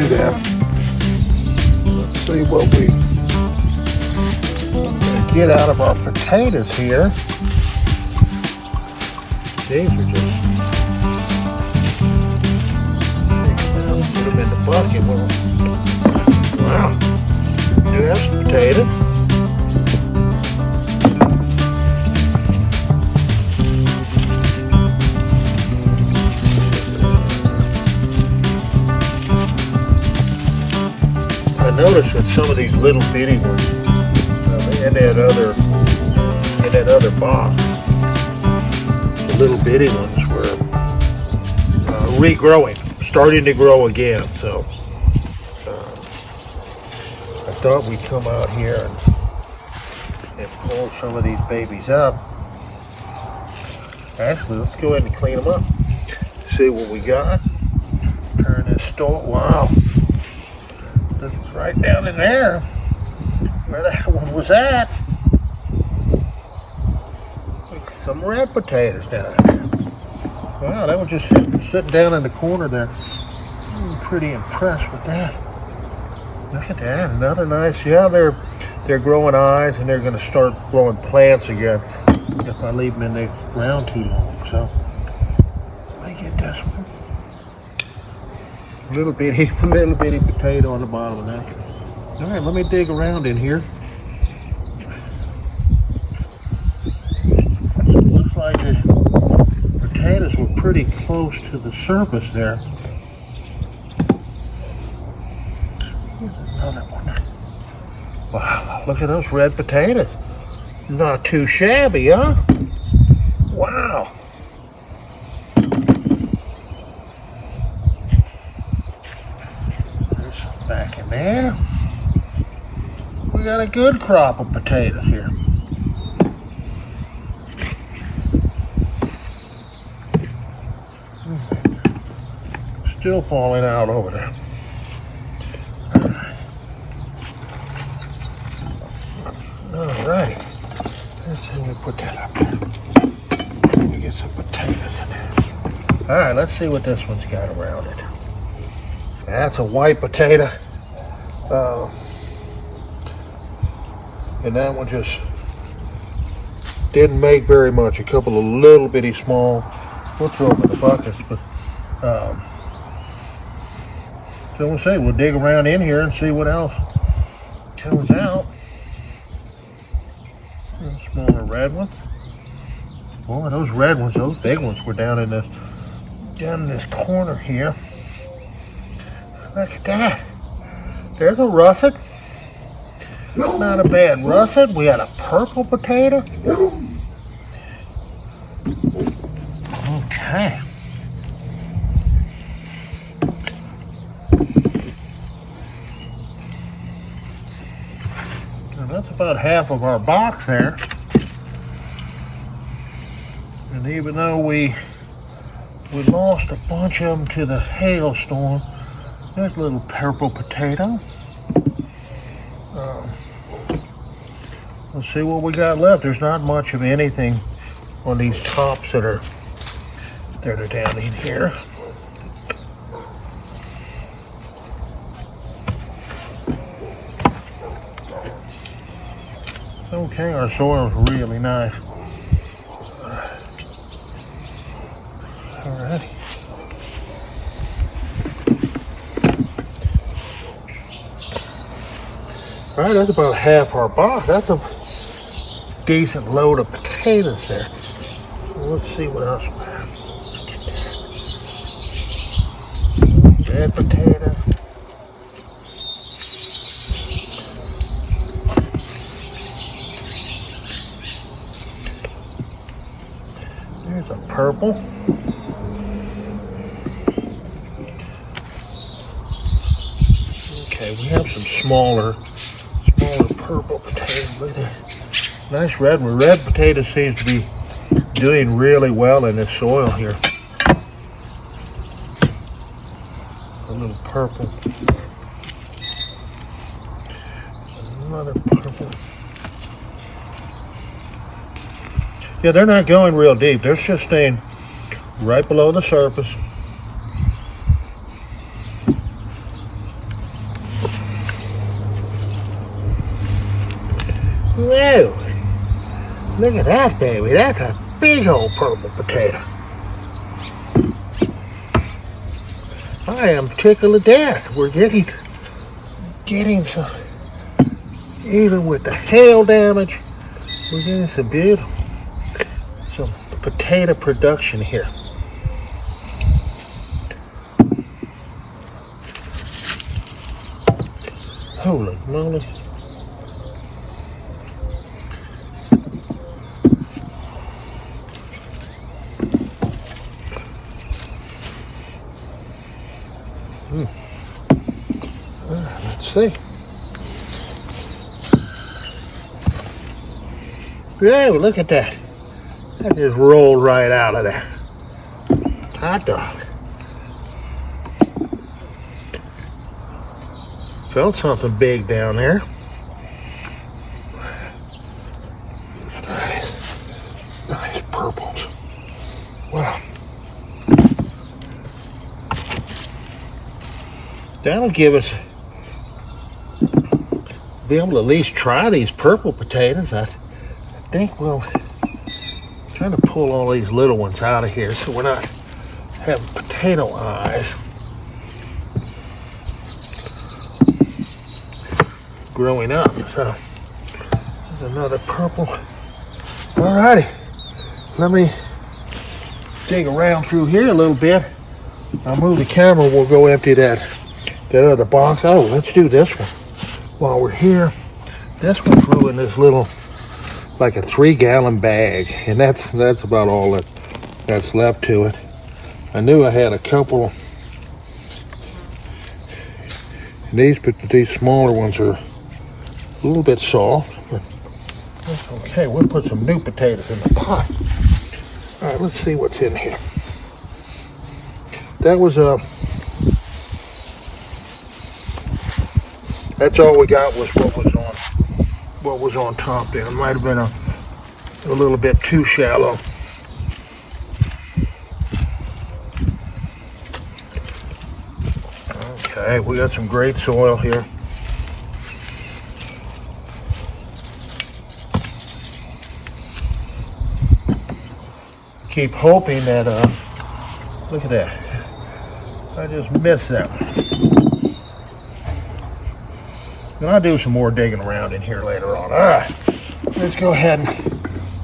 that. Let's see what we get out of our potatoes here. These are just, put them in the bucket. Wow, do have some potatoes. I noticed that some of these little bitty ones in that other box, the little bitty ones were regrowing, starting to grow again. So I thought we'd come out here and pull some of these babies up. Actually, let's go ahead and clean them up. See what we got. Turn this store. Wow. This was right down in there. Where that one was at. Some red potatoes down there. Wow, that was just sitting down in the corner there. I'm pretty impressed with that. Look at that, another nice. Yeah, they're growing eyes, and they're going to start growing plants again if I leave them in the ground too long. So let me get this one. Little bitty potato on the bottom of that. All right, let me dig around in here. Looks like the potatoes were pretty close to the surface there. Here's another one. Wow, look at those red potatoes. Not too shabby, huh? Wow. There's some back in there. We got a good crop of potatoes here. Still falling out over there. All right. Let's see if we put that up there. Let me get some potatoes in there. All right, let's see what this one's got around it. That's a white potato. And that one just didn't make very much. A couple of little bitty small. We'll throw them in the buckets, but so we'll say we'll dig around in here and see what else comes out. A smaller red one. Boy, those red ones, those big ones were down in this corner here. Look at that. There's a russet. Not a bad russet. We had a purple potato. Okay. Now that's about half of our box there. And even though we lost a bunch of them to the hailstorm, there's a little purple potato. Let's see what we got left. There's not much of anything on these tops that are down in here. Okay, our soil is really nice. Alrighty. All right, that's about half our box. That's a decent load of potatoes there. Let's see what else we have. Red potato. There's a purple. Okay, we have some smaller purple potatoes. Look at that. Nice red one. Red potato seems to be doing really well in this soil here. A little purple. Another purple. Yeah, they're not going real deep. They're just staying right below the surface. Whoa! Look at that, baby. That's a big old purple potato. I am tickled to death. We're getting some, even with the hail damage, we're getting some potato production here. Holy moly. Let's see. Yeah, look at that. That just rolled right out of there. Hot dog. Felt something big down there. Nice purples. Wow. That'll give us, be able to at least try these purple potatoes. I think we'll try to pull all these little ones out of here so we're not having potato eyes growing up. So there's another purple. Alrighty, let me dig around through here a little bit. I'll move the camera. We'll go empty that other box. Oh, let's do this one while we're here. This one threw in this little, like a 3-gallon bag, and that's about all that's left to it. I knew I had a couple. These smaller ones are a little bit soft, but that's okay. We'll put some new potatoes in the pot. All right, let's see what's in here. That was that's all we got was what was on top there. It might have been a little bit too shallow. Okay, we got some great soil here. Keep hoping that look at that. I just missed that one. And I'll do some more digging around in here later on. All right, let's go ahead and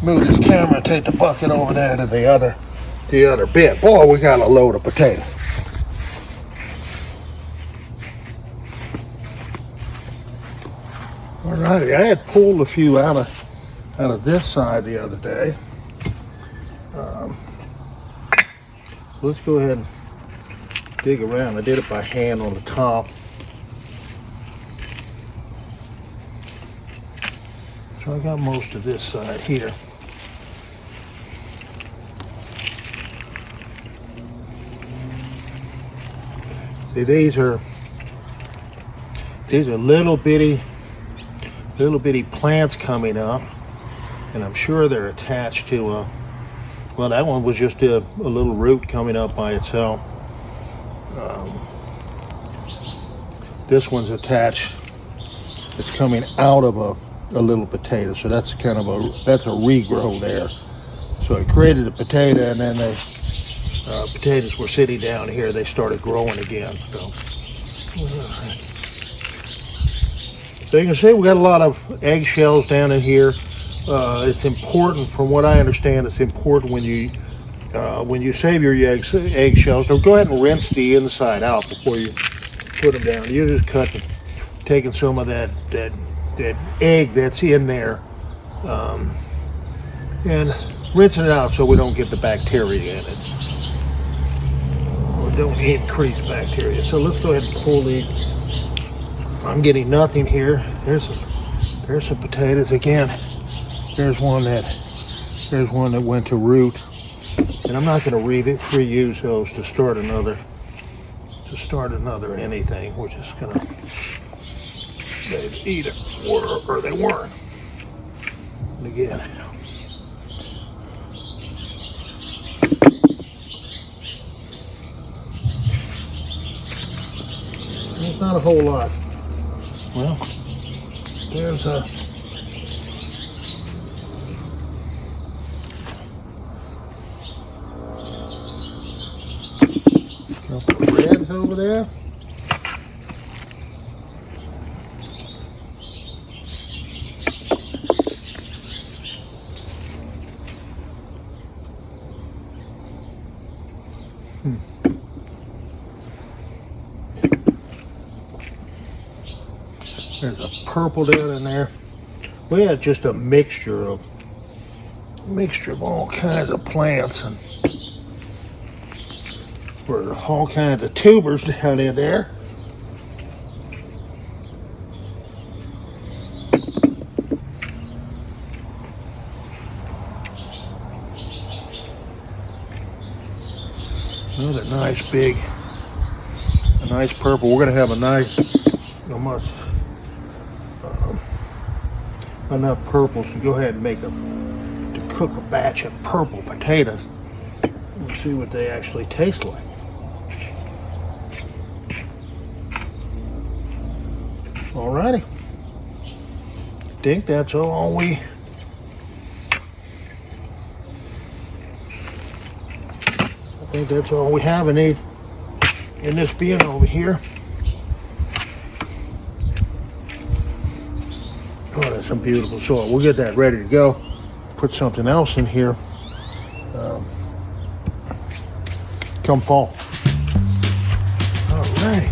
move this camera and take the bucket over there to the other bit. Boy, we got a load of potatoes. All righty, I had pulled a few out of this side the other day. Let's go ahead and dig around. I did it by hand on the top. So I got most of this side here. See, these are little bitty plants coming up, and I'm sure they're attached to well, that one was just a little root coming up by itself. This one's attached. It's coming out of a little potato, so that's kind of that's a regrow there. So it created a potato, and then the potatoes were sitting down here. They started growing again. So you can see we got a lot of eggshells down in here. It's important, from what I understand, it's important when you save your eggshells, so go ahead and rinse the inside out before you put them down. You just taking some of that egg that's in there and rinsing it out so we don't get the bacteria in it, or don't increase bacteria. So let's go ahead and pull these. I'm getting nothing here. There's some potatoes again. There's one that went to root, and I'm not going to reuse those to start another anything. We're just going to either were or they weren't. And again, there's not a whole lot. Well, there's potatoes over there. There's a purple down in there. We had just a mixture of all kinds of plants and for all kinds of tubers down in there. Another nice big, a nice purple. We're gonna have a nice, almost enough purples to go ahead and make to cook a batch of purple potatoes and see what they actually taste like. Alrighty, I think that's all we have in this bin over here. Oh, that's some beautiful soil. We'll get that ready to go. Put something else in here come fall. All right.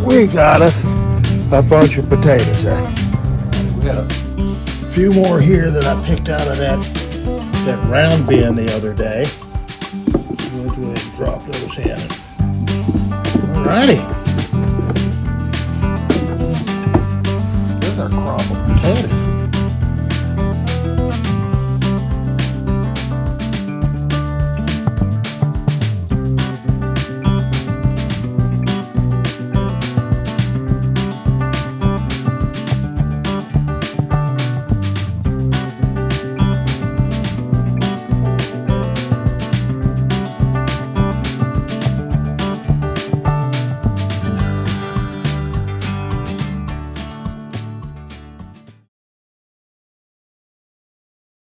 We got a bunch of potatoes there. We got a few more here that I picked out of that round bin the other day. We'll go ahead and drop those in. Alrighty.